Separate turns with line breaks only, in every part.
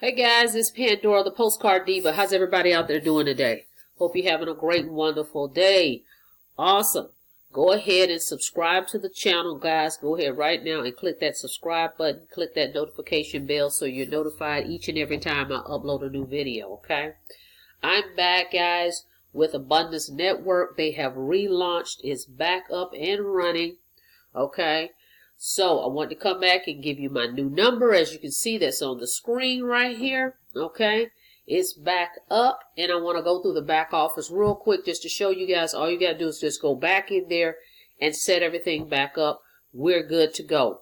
Hey guys, it's Pandora, the Postcard Diva. How's everybody out there doing today? Hope you're having a great and wonderful day. Awesome. Go ahead and subscribe to the channel, guys. Go ahead right now and click that subscribe button. Click that notification bell so you're notified each and every time I upload a new video, okay? I'm back, guys, with Abundance Network. They have relaunched. It's back up and running, okay? So I want to come back and give you my new number. As you can see, that's on the screen right here. Okay, it's back up, and I want to go through the back office real quick just to show you guys. All you got to do is just go back in there and set everything back up. We're good to go.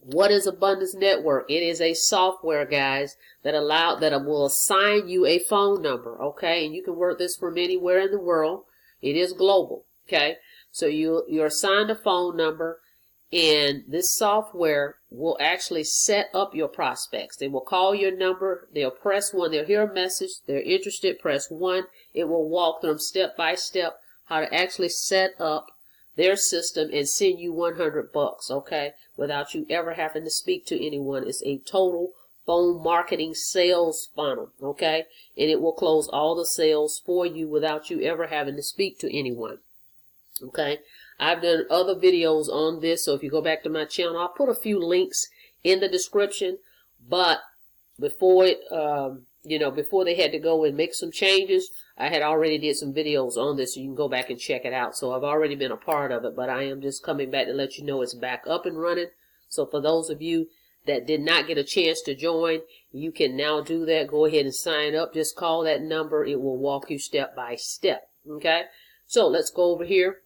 What is Abundance Network? It is a software, guys, that will assign you a phone number. Okay, and you can work this from anywhere in the world. It is global. Okay, so you're assigned a phone number. And this software will actually set up your prospects. They will call your number. They'll press 1. They'll hear a message. They're interested. Press 1. It will walk them step by step how to actually set up their system and send you $100, okay, without you ever having to speak to anyone. It's a total phone marketing sales funnel, okay, and it will close all the sales for you without you ever having to speak to anyone, okay. I've done other videos on this, so if you go back to my channel, I'll put a few links in the description. But before before they had to go and make some changes, I had already did some videos on this, so you can go back and check it out. So I've already been a part of it, but I am just coming back to let you know it's back up and running. So for those of you that did not get a chance to join, you can now do that. Go ahead and sign up. Just call that number. It will walk you step by step. Okay? So let's go over here.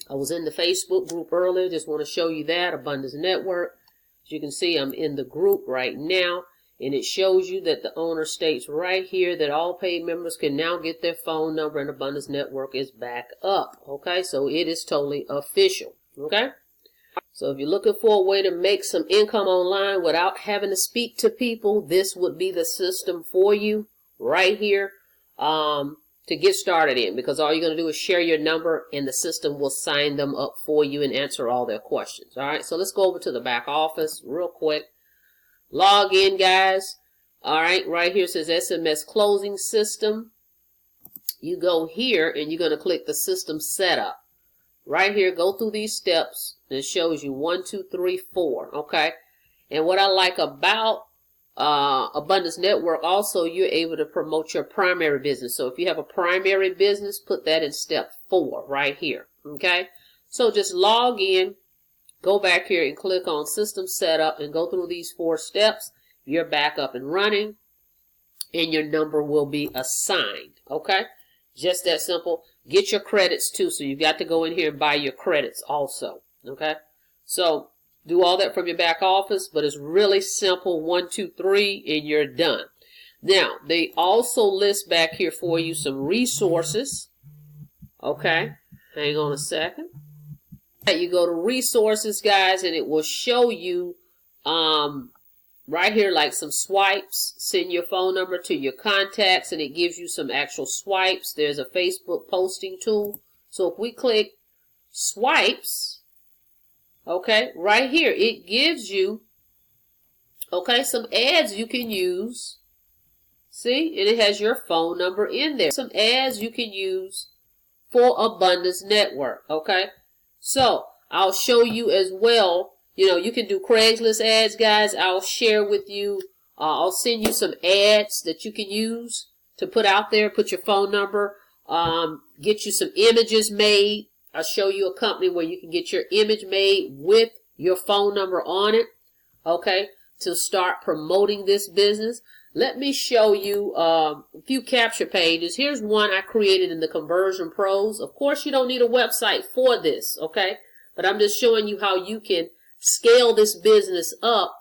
I was in the Facebook group earlier. Just want to show you that, Abundance Network. As you can see, I'm in the group right now, and it shows you that the owner states right here that all paid members can now get their phone number, and Abundance Network is back up. Okay, so it is totally official. Okay, so if you're looking for a way to make some income online without having to speak to people, this would be the system for you right here. To get started in, because all you're going to do is share your number and the system will sign them up for you and answer all their questions. All right, so let's go over to the back office real quick. Log in, guys. All right, right here it says SMS closing system. You go here and you're going to click the system setup. Right here, go through these steps. It shows you 1, 2, 3, 4. Okay, and what I like about Abundance Network, also you're able to promote your primary business. So if you have a primary business, put that in step 4 right here. Okay, so just log in, go back here and click on system setup and go through these 4 steps. You're back up and running, and your number will be assigned. Okay, just that simple. Get your credits too, so you've got to go in here and buy your credits also. Okay, so do all that from your back office, but it's really simple. 1, 2, 3, and you're done. Now, they also list back here for you some resources. Okay, hang on a second. You go to resources, guys, and it will show you right here like some swipes. Send your phone number to your contacts, and it gives you some actual swipes. There's a Facebook posting tool. So if we click swipes, okay, right here, it gives you, okay, some ads you can use. See, and it has your phone number in there. Some ads you can use for Abundance Network, okay? So, I'll show you as well, you can do Craigslist ads, guys. I'll share with you, I'll send you some ads that you can use to put out there, put your phone number, get you some images made. I'll show you a company where you can get your image made with your phone number on it, okay, to start promoting this business. Let me show you a few capture pages. Here's one I created in the Conversion Pros. Of course, you don't need a website for this, okay, but I'm just showing you how you can scale this business up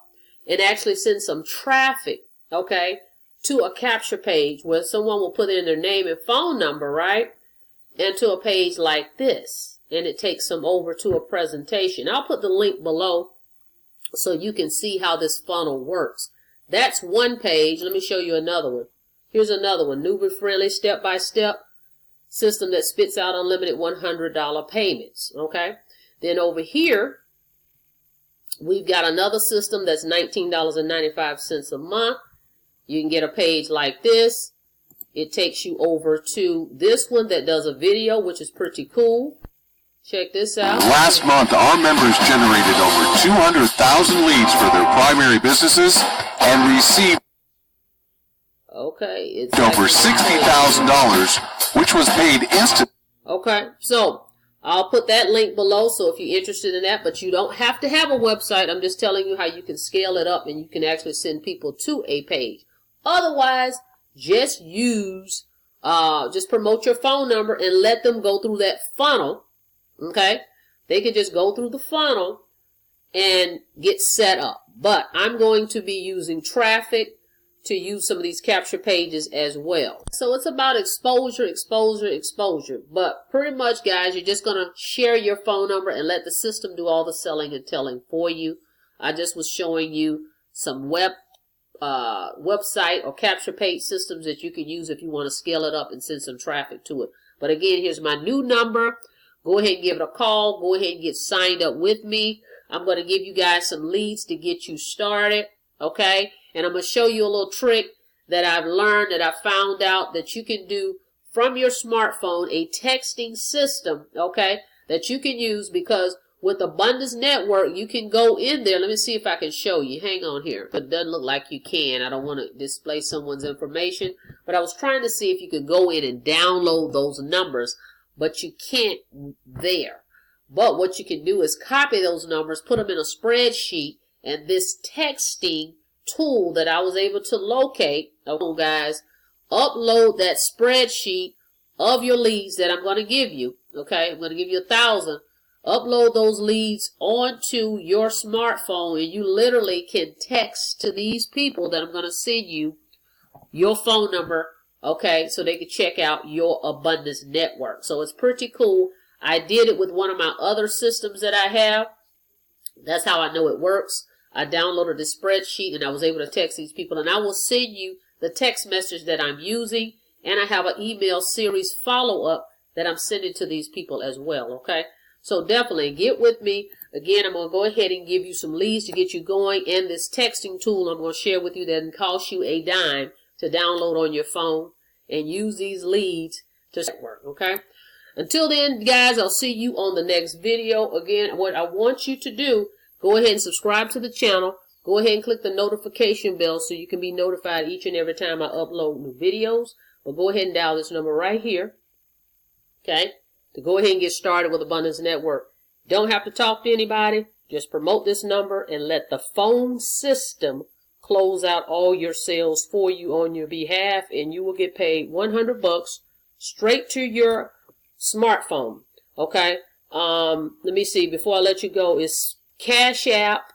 and actually send some traffic, okay, to a capture page where someone will put in their name and phone number, right? And to a page like this, and it takes them over to a presentation. I'll put the link below so you can see how this funnel works. That's one page. Let me show you another one. Here's another one. Newbie friendly step-by-step system that spits out unlimited $100 payments. Okay. Then over here, we've got another system that's $19.95 a month. You can get a page like this. It takes you over to this one that does a video, which is pretty cool. Check this out.
Last month, our members generated over 200,000 leads for their primary businesses and received
it's
over $60,000, which was paid instantly.
Okay, so I'll put that link below, so if you're interested in that, but you don't have to have a website. I'm just telling you how you can scale it up and you can actually send people to a page. Otherwise, just just promote your phone number and let them go through that funnel. Okay, they can just go through the funnel and get set up. But I'm going to be using traffic to use some of these capture pages as well. So it's about exposure, exposure, exposure. But pretty much, guys, you're just going to share your phone number and let the system do all the selling and telling for you. I just was showing you some website or capture page systems that you can use if you want to scale it up and send some traffic to it. But again, here's my new number. Go ahead and give it a call. Go ahead and get signed up with me. I'm going to give you guys some leads to get you started. Okay, and I'm going to show you a little trick that I've learned, that I found out that you can do from your smartphone, a texting system, okay, that you can use, because with Abundance Network, you can go in there. Let me see if I can show you. Hang on here. It doesn't look like you can. I don't want to display someone's information, but I was trying to see if you could go in and download those numbers, but you can't there. But what you can do is copy those numbers, put them in a spreadsheet, and this texting tool that I was able to locate, okay, guys, upload that spreadsheet of your leads that I'm going to give you. Okay, I'm going to give you 1,000. Upload those leads onto your smartphone, and you literally can text to these people that I'm going to send you your phone number, okay, so they can check out your Abundance Network. So it's pretty cool. I did it with one of my other systems that I have. That's how I know it works. I downloaded the spreadsheet and I was able to text these people, and I will send you the text message that I'm using, and I have an email series follow-up that I'm sending to these people as well, okay? So definitely get with me. Again, I'm going to go ahead and give you some leads to get you going, and this texting tool I'm going to share with you that doesn't cost you a dime to download on your phone and use these leads to work, okay? Until then, guys, I'll see you on the next video. Again, what I want you to do, go ahead and subscribe to the channel. Go ahead and click the notification bell so you can be notified each and every time I upload new videos. But go ahead and dial this number right here, okay, to go ahead and get started with Abundance Network. Don't have to talk to anybody. Just promote this number and let the phone system close out all your sales for you on your behalf, and you will get paid $100 straight to your smartphone. Okay, let me see, before I let you go, it's Cash App,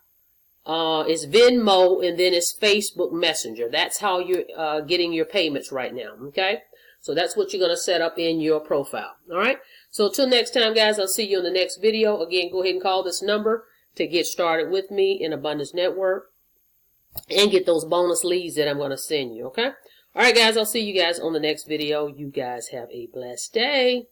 it's Venmo, and then it's Facebook Messenger. That's how you're getting your payments right now. Okay, so that's what you're going to set up in your profile. All right, so till next time, guys, I'll see you in the next video. Again, go ahead and call this number to get started with me in Abundance Network and get those bonus leads that I'm going to send you. Okay, all right, guys, I'll see you guys on the next video. You guys have a blessed day.